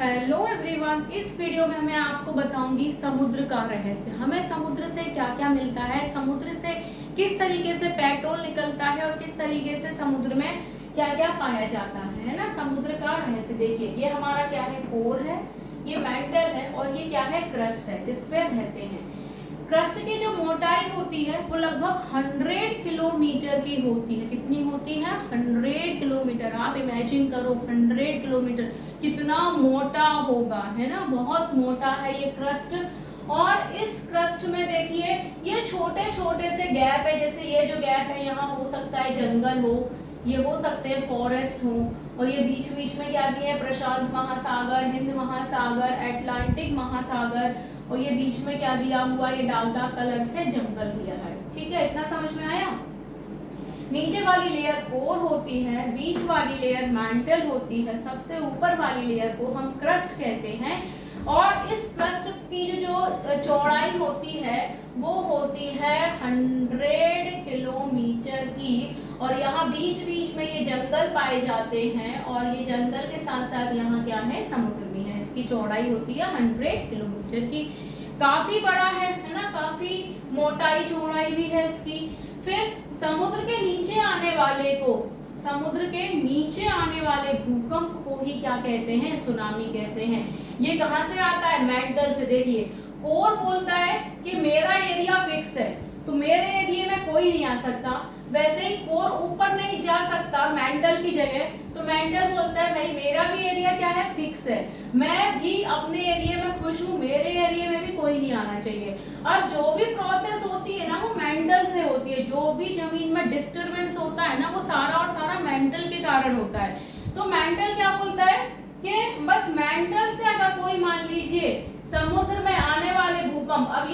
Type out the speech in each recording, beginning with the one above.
Hello everyone, इस video में मैं आपको बताऊंगी समुद्र का रहस्य। हमें समुद्र से क्या क्या मिलता है, समुद्र से किस तरीके से पेट्रोल निकलता है और किस तरीके से समुद्र में क्या क्या पाया जाता है ना। समुद्र का रहस्य देखिए, ये हमारा क्या है, कोर है, ये मेंटल है और ये क्या है, क्रस्ट है जिसपे रहते हैं। क्रस्ट की जो मोटाई होती है वो लगभग 100 किलोमीटर की होती है। कितनी होती है? 100 किलोमीटर। आप इमेजिन करो 100 किलोमीटर कितना मोटा होगा, है ना। बहुत मोटा है ये क्रस्ट। और इस क्रस्ट में देखिए ये छोटे छोटे से गैप है, जैसे ये जो गैप है यहाँ हो सकता है जंगल हो, ये हो सकते हैं फॉरेस्ट हो, और ये बीच बीच में क्या दिया है, प्रशांत महासागर, हिंद महासागर, अटलांटिक महासागर, और ये बीच में क्या दिया हुआ, ये डार्क डार्क कलर से जंगल दिया है। ठीक है, इतना समझ में आया। नीचे वाली लेयर कोर होती है, बीच वाली लेयर मैंटल होती है, सबसे ऊपर वाली लेयर को हम क्रस्ट कहते हैं। और इस क्रस्ट की जो चौड़ाई होती है वो होती है 100 किलोमीटर की। और यहाँ बीच बीच में ये जंगल पाए जाते हैं, और ये जंगल के साथ साथ यहाँ क्या है, समुद्र भी है। इसकी चौड़ाई होती है 100 किलोमीटर की। काफी बड़ा है ना, काफी मोटाई चौड़ाई भी है इसकी। फिर समुद्र के नीचे आने वाले को, समुद्र के नीचे आने वाले भूकंप को ही क्या कहते हैं, सुनामी कहते हैं। ये कहाँ से आता है, मेंटल से। देखिए कोर बोलता है कि मेरा एरिया फिक्स है, तो मेरे एरिया में कोई नहीं आ सकता। वैसे ही कोर ऊपर नहीं जा सकता मेंटल की जगह, तो मेंटल बोलता है भाई मेरा भी एरिया क्या है, फिक्स है, मैं भी अपने एरिया में खुश हूँ, मेरे एरिया में भी कोई नहीं आना चाहिए। अब जो भी प्रोसेस होती है ना वो मेंटल से होती है। जो भी जमीन में डिस्टरबेंस होता है ना वो सारा और सारा मेंटल के कारण होता है। तो मेंटल क्या बोलता है कि बस मेंटल से अगर कोई मान लीजिए समुद्र में आने वाले भूकंप, अब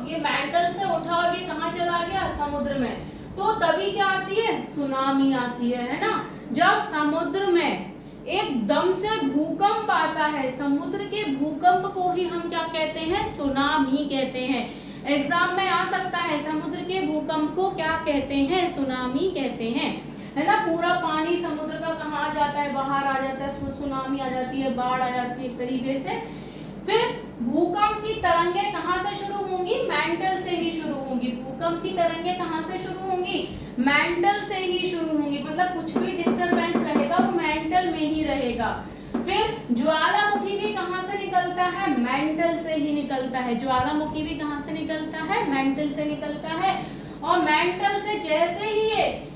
ये मेंटल से उठा और ये कहाँ चला गया, समुद्र में, तो तभी क्या आती है, सुनामी आती है ना। जब समुद्र में एकदम से भूकंप आता है, समुद्र के भूकंप को ही हम क्या कहते हैं, सुनामी कहते हैं। एग्जाम में आ सकता है, समुद्र के भूकंप को क्या कहते हैं, सुनामी कहते हैं, है ना। पूरा पानी समुद्र का कहाँ आ जाता है, बाहर आ जाता है, सुनामी आ जाती है, बाढ़ आ जाती है एक तरीके से। फिर भूकंप की तरंगें कहाँ से शुरू होंगी, मेंटल से ही शुरू होंगी। भूकंप की तरंगें कहाँ से शुरू होंगी, मेंटल से ही शुरू होंगी। मतलब कुछ भी डिस्टरबेंस रहेगा वो मेंटल में ही रहेगा। फिर ज्वालामुखी भी कहाँ से निकलता है, मेंटल से ही निकलता है। ज्वालामुखी भी कहाँ से निकलता है, मेंटल से निकलता है। और मेंटल से जैसे ही ये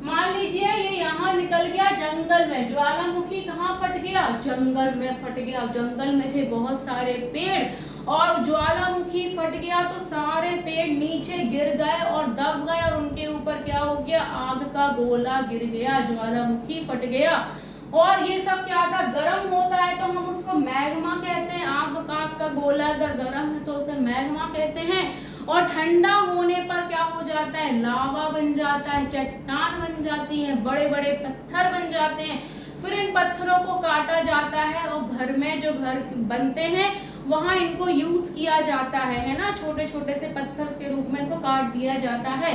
मान लीजिए ये यहाँ निकल गया जंगल में, ज्वालामुखी कहाँ फट गया, जंगल में फट गया। जंगल में थे बहुत सारे पेड़ और ज्वालामुखी फट गया तो सारे पेड़ नीचे गिर गए और दब गए, और उनके ऊपर क्या हो गया, आग का गोला गिर गया, ज्वालामुखी फट गया। और ये सब क्या था, गर्म होता है तो हम उसको मैग्मा कहते हैं। आग का गोला अगर गर्म है तो उसे मैग्मा कहते हैं। और ठंडा होने पर क्या हो जाता है, लावा बन जाता है, चट्टान बन जाती है, बड़े बड़े पत्थर बन जाते हैं। फिर इन पत्थरों को काटा जाता है और घर में जो घर बनते हैं वहां इनको यूज किया जाता है ना। छोटे छोटे से पत्थर के रूप में इनको काट दिया जाता है।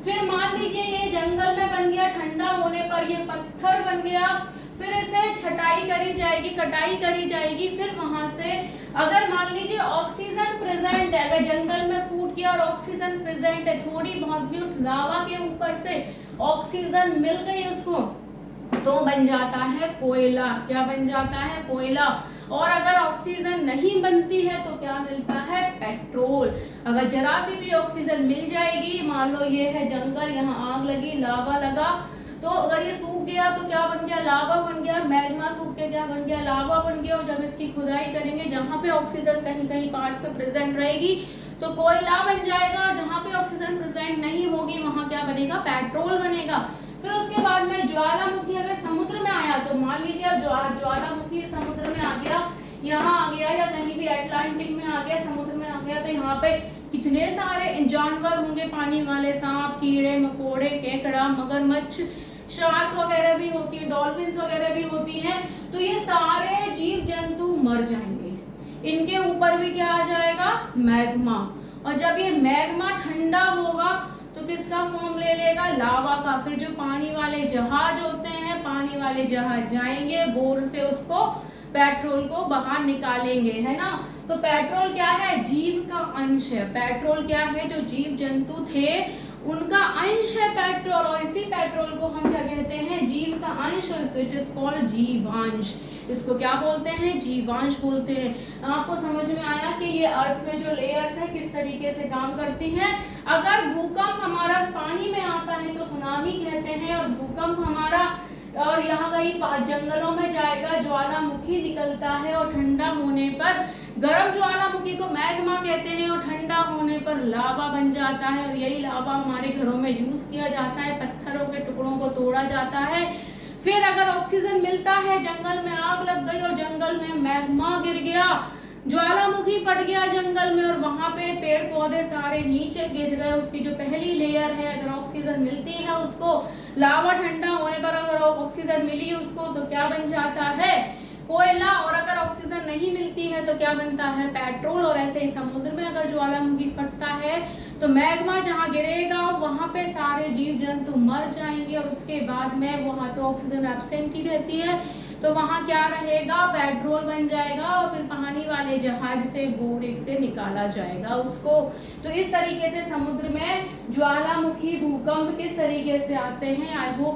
फिर मान लीजिए ये जंगल में बन गया, ठंडा होने पर ये पत्थर बन गया, फिर इसे छटाई करी जाएगी, कटाई करी जाएगी। फिर वहां से अगर मान लीजिए ऑक्सीजन प्रेजेंट है, अगर जंगल में फूट गया और ऑक्सीजन प्रेजेंट है, थोड़ी बहुत भी उस लावा के ऊपर से ऑक्सीजन मिल गई उसको, तो बन जाता है कोयला। क्या बन जाता है, कोयला। और अगर ऑक्सीजन नहीं बनती है तो क्या मिलता है, पेट्रोल। अगर जरा सी भी ऑक्सीजन मिल जाएगी, मान लो ये है जंगल, यहाँ आग लगी, लावा लगा, तो अगर ये सूख गया तो क्या बन गया, लावा बन गया। मैग्मा सूख के क्या बन गया, लावा बन गया। और जब इसकी खुदाई करेंगे, जहाँ पे ऑक्सीजन कहीं कहीं पार्ट्स पे प्रेजेंट रहेगी तो कोयला बन जाएगा, और जहाँ पे ऑक्सीजन प्रेजेंट नहीं होगी वहां क्या बनेगा, पेट्रोल बनेगा। फिर उसके बाद में ज्वालामुखी अगर समुद्र में आया तो मान लीजिए अब ज्वालामुखी समुद्र में आ गया, यहाँ आ गया, या कहीं भी अटलांटिक में आ गया, समुद्र में आ गया, तो यहाँ पे कितने सारे जानवर होंगे पानी वाले, सांप, कीड़े मकोड़े, केकड़ा, मगरमच्छ, शार्क वगैरह भी होती है, डॉल्फिन्स वगैरह भी होती हैं। तो ये सारे जीव जंतु मर जाएंगे। इनके ऊपर भी क्या आ जाएगा, मैग्मा। और जब ये मैग्मा ठंडा होगा तो किसका फॉर्म ले लेगा, लावा का। फिर जो पानी वाले जहाज होते हैं, पानी वाले जहाज जाएंगे, बोर से उसको पेट्रोल को बाहर निकालेंगे, है ना। तो पेट्रोल क्या है, जीव का अंश है। पेट्रोल क्या है, जो जीव जंतु थे उनका अंश है पेट्रोल, और इसी पेट्रोल को हम क्या कहते हैं, जीव का अंश, इट इज कॉल्ड जीवांश। इसको क्या बोलते हैं, जीवांश बोलते हैं। आपको समझ में आया कि ये अर्थ में जो लेयर्स है किस तरीके से काम करती हैं। अगर भूकंप हमारा पानी में आता है तो सुनामी कहते हैं, और भूकंप हमारा और यहाँ कहीं जंगलों में जाएगा, ज्वालामुखी निकलता है, और ठंडा होने पर गर्म ज्वालामुखी को मैग्मा कहते हैं, और ठंडा होने पर लावा बन जाता है, और यही लावा हमारे घरों में यूज किया जाता है, पत्थरों के टुकड़ों को तोड़ा जाता है। फिर अगर ऑक्सीजन मिलता है, जंगल में आग लग गई और जंगल में मैग्मा गिर गया, ज्वालामुखी फट गया जंगल में, और वहां पे पेड़ पौधे सारे नीचे गिर गए, उसकी जो पहली लेयर है, अगर ऑक्सीजन मिलती है उसको, लावा ठंडा होने पर अगर ऑक्सीजन मिली उसको तो क्या बन जाता है, कोयला, और अगर ऑक्सीजन नहीं मिलती है तो क्या बनता है, पेट्रोल। और ऐसे ही समुद्र में अगर ज्वालामुखी फटता है तो मैग्मा जहाँ गिरेगा वहां पे सारे जीव जंतु मर जाएंगे, और उसके बाद में वहां तो ऑक्सीजन एब्सेंट ही रहती है, तो वहां क्या रहेगा, पेट्रोल बन जाएगा, और फिर पानी वाले जहाज से बोट पे निकाला जाएगा उसको। तो इस तरीके से समुद्र में ज्वालामुखी भूकंप किस तरीके से आते हैं, आई होप